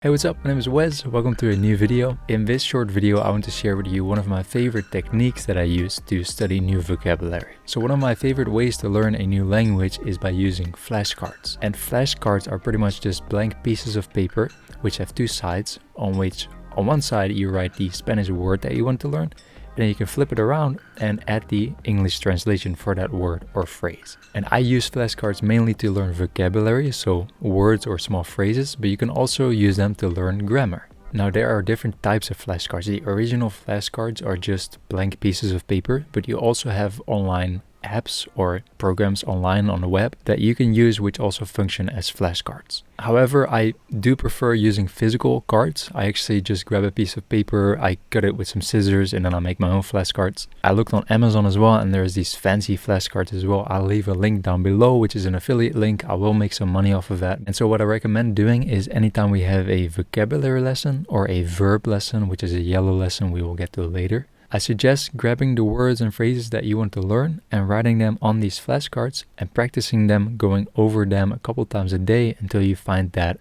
Hey, what's up? My name is Wes. Welcome to a new video. In this short video, I want to share with you one of my favorite techniques that I use to study new vocabulary. So one of my favorite ways to learn a new language is by using flashcards. And flashcards are pretty much just blank pieces of paper which have two sides, on which on one side you write the Spanish word that you want to learn, and then you can flip it around and add the English translation for that word or phrase. And I use flashcards mainly to learn vocabulary, so words or small phrases, but you can also use them to learn grammar. Now there are different types of flashcards. The original flashcards are just blank pieces of paper, but you also have online apps or programs online on the web that you can use which also function as flashcards. However, I do prefer using physical cards. I actually just grab a piece of paper, I cut it with some scissors, and then I make my own flashcards. I looked on Amazon as well, and there's these fancy flashcards as well. I'll leave a link down below, which is an affiliate link. I will make some money off of that. And so what I recommend doing is anytime we have a vocabulary lesson or a verb lesson, which is a yellow lesson we will get to later, I suggest grabbing the words and phrases that you want to learn and writing them on these flashcards and practicing them, going over them a couple times a day until you find that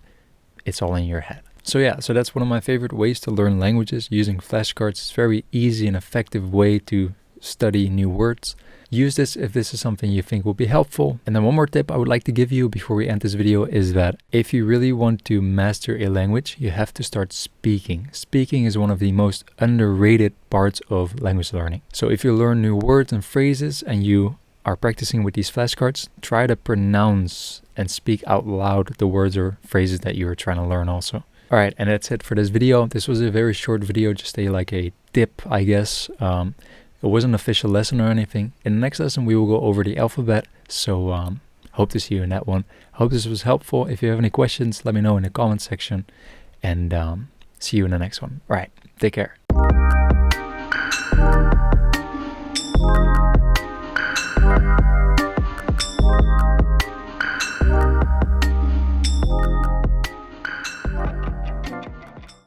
it's all in your head. So that's one of my favorite ways to learn languages, using flashcards. It's a very easy and effective way to study new words. Use this if this is something you think will be helpful. And then one more tip I would like to give you before we end this video is that if you really want to master a language, you have to start speaking. Speaking is one of the most underrated parts of language learning. So if you learn new words and phrases and you are practicing with these flashcards, try to pronounce and speak out loud the words or phrases that you are trying to learn also. Alright, and that's it for this video. This was a very short video, just like a tip, I guess. It wasn't an official lesson or anything. In the next lesson, we will go over the alphabet. So hope to see you in that one. Hope this was helpful. If you have any questions, let me know in the comment section. And see you in the next one. All right, take care.